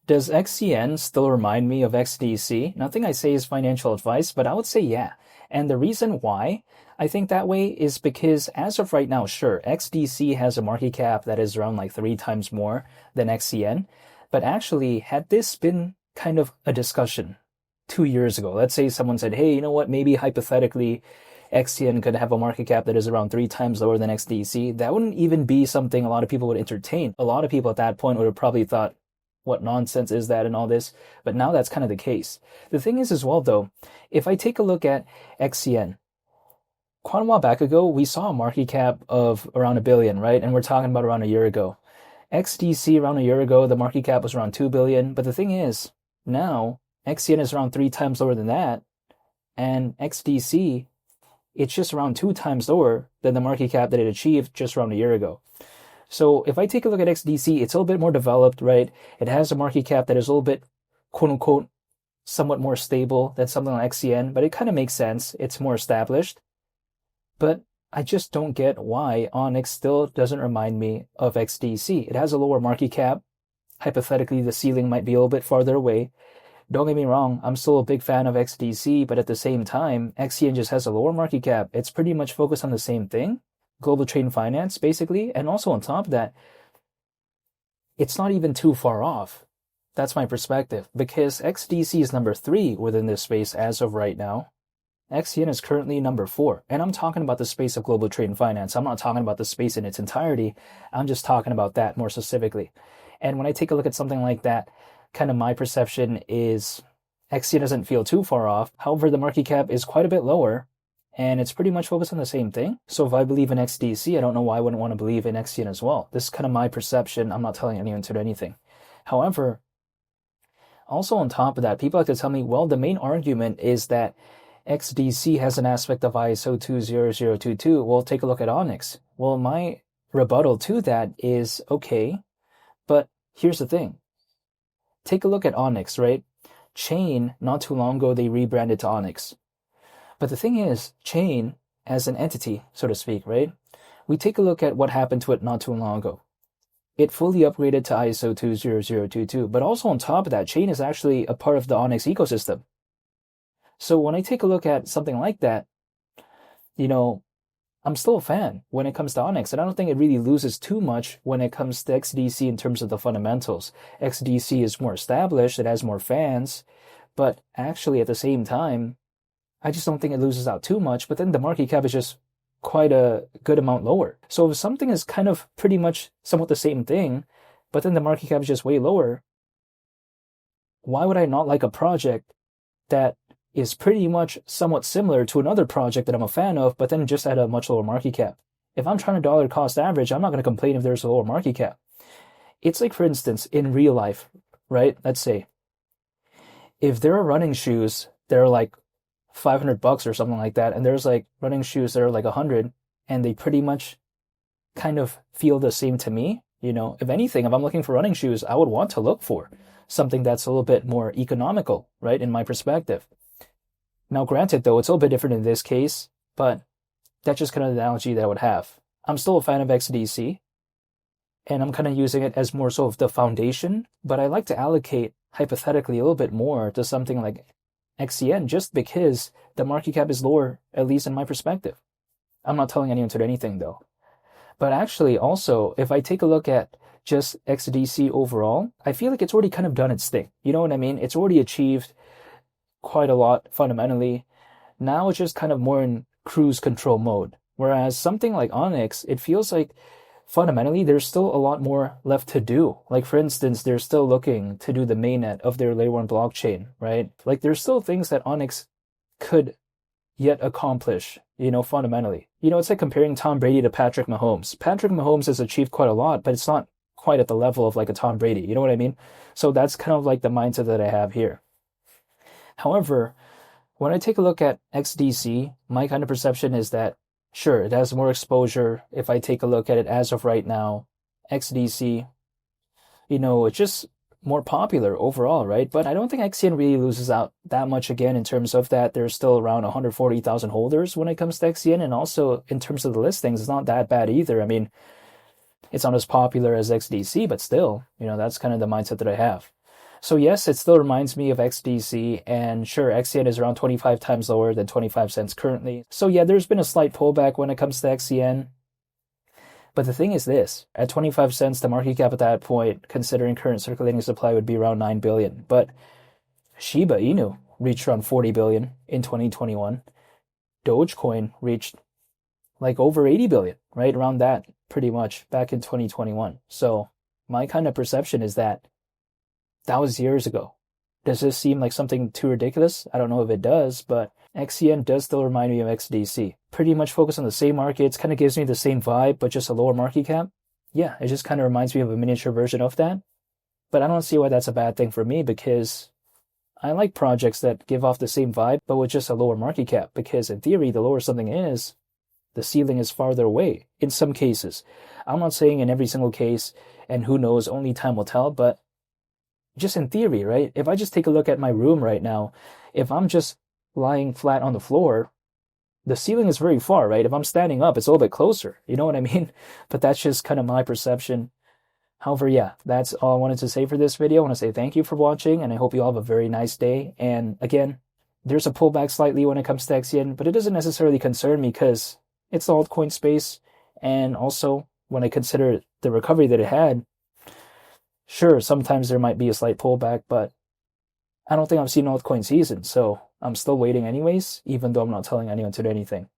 Does XCN still remind me of XDC? Nothing I say is financial advice, but I would say yeah. And the reason why I think that way is because as of right now, sure, XDC has a market cap that is around like 3 times more than XCN. But actually, had this been kind of a discussion 2 years ago, let's say someone said, hey, you know what, maybe hypothetically, XCN could have a market cap that is around 3 times lower than XDC, that wouldn't even be something a lot of people would entertain. A lot of people at that point would have probably thought, what nonsense is that and all this? But now that's kind of the case. The thing is as well, though, if I take a look at XCN, quite a while back ago, we saw a market cap of around 1 billion, right? And we're talking about around a year ago. XDC around a year ago, the market cap was around 2 billion. But the thing is, now XCN is around 3 times lower than that. And XDC, it's just around 2 times lower than the market cap that it achieved just around a year ago. So if I take a look at XDC, it's a little bit more developed, right? It has a market cap that is a little bit, quote unquote, somewhat more stable than something like XCN, but it kind of makes sense. It's more established. But I just don't get why Onyx still doesn't remind me of XDC. It has a lower market cap. Hypothetically, the ceiling might be a little bit farther away. Don't get me wrong, I'm still a big fan of XDC, but at the same time, XCN just has a lower market cap. It's pretty much focused on the same thing, global trade and finance, basically. And also on top of that, it's not even too far off. That's my perspective, because XDC is number 3 within this space as of right now. XCN is currently number 4. And I'm talking about the space of global trade and finance. I'm not talking about the space in its entirety. I'm just talking about that more specifically. And when I take a look at something like that, kind of my perception is XCN doesn't feel too far off. However, the market cap is quite a bit lower, and it's pretty much focused on the same thing. So if I believe in XDC, I don't know why I wouldn't want to believe in XCN as well. This is kind of my perception. I'm not telling anyone to do anything. However, also on top of that, people like to tell me, well, the main argument is that XDC has an aspect of ISO 20022. Well, take a look at Onyx. Well, my rebuttal to that is, okay, but here's the thing. Take a look at Onyx, right? Chain, not too long ago, they rebranded to Onyx. But the thing is, Chain, as an entity, so to speak, right? We take a look at what happened to it not too long ago. It fully upgraded to ISO 20022, but also on top of that, Chain is actually a part of the Onyx ecosystem. So when I take a look at something like that, you know, I'm still a fan when it comes to Onyx, and I don't think it really loses too much when it comes to XDC in terms of the fundamentals. XDC is more established, it has more fans, but actually at the same time, I just don't think it loses out too much, but then the market cap is just quite a good amount lower. So if something is kind of pretty much somewhat the same thing, but then the market cap is just way lower, why would I not like a project that is pretty much somewhat similar to another project that I'm a fan of, but then just at a much lower market cap? If I'm trying to dollar cost average, I'm not going to complain if there's a lower market cap. It's like, for instance, in real life, right? Let's say, if there are running shoes that are like $500 or something like that, and there's like running shoes that are like 100, and they pretty much kind of feel the same to me, you know, if anything, if I'm looking for running shoes, I would want to look for something that's a little bit more economical, right? In my perspective. Now, granted, though, it's a little bit different in this case, but that's just kind of the analogy that I would have. I'm still a fan of XDC, and I'm kind of using it as more so of the foundation, but I like to allocate hypothetically a little bit more to something like XCN just because the market cap is lower, at least in my perspective. I'm not telling anyone to do anything, though. But actually, also, if I take a look at just XDC overall, I feel like it's already kind of done its thing. You know what I mean? It's already achieved quite a lot fundamentally. Now it's just kind of more in cruise control mode. Whereas something like Onyx, it feels like fundamentally there's still a lot more left to do. Like, for instance, they're still looking to do the mainnet of their layer 1 blockchain, right? Like, there's still things that Onyx could yet accomplish, you know, fundamentally. You know, it's like comparing Tom Brady to Patrick Mahomes. Patrick Mahomes has achieved quite a lot, but it's not quite at the level of like a Tom Brady. You know what I mean? So that's kind of like the mindset that I have here. However, when I take a look at XDC, my kind of perception is that, sure, it has more exposure. If I take a look at it as of right now, XDC, you know, it's just more popular overall, right? But I don't think XCN really loses out that much again in terms of that. There's still around 140,000 holders when it comes to XCN. And also in terms of the listings, it's not that bad either. I mean, it's not as popular as XDC, but still, you know, that's kind of the mindset that I have. So yes, it still reminds me of XDC, and sure, XCN is around 25 times lower than 25 cents currently. So yeah, there's been a slight pullback when it comes to XCN. But the thing is this, at 25 cents, the market cap at that point, considering current circulating supply, would be around 9 billion. But Shiba Inu reached around 40 billion in 2021. Dogecoin reached like over 80 billion, right? Around that, pretty much, back in 2021. So my kind of perception is that was years ago. Does this seem like something too ridiculous? I don't know if it does, but XCN does still remind me of XDC. Pretty much focused on the same markets, kind of gives me the same vibe, but just a lower market cap. Yeah, it just kind of reminds me of a miniature version of that. But I don't see why that's a bad thing for me, because I like projects that give off the same vibe, but with just a lower market cap, because in theory, the lower something is, the ceiling is farther away in some cases. I'm not saying in every single case, and who knows, only time will tell, but just in theory, right? If I just take a look at my room right now, if I'm just lying flat on the floor, the ceiling is very far, right? If I'm standing up, it's a little bit closer. You know what I mean? But that's just kind of my perception. However, yeah, that's all I wanted to say for this video. I want to say thank you for watching, and I hope you all have a very nice day. And again, there's a pullback slightly when it comes to XCN, but it doesn't necessarily concern me because it's the altcoin space. And also, when I consider the recovery that it had, sure, sometimes there might be a slight pullback, but I don't think I've seen altcoin season, so I'm still waiting anyways, even though I'm not telling anyone to do anything.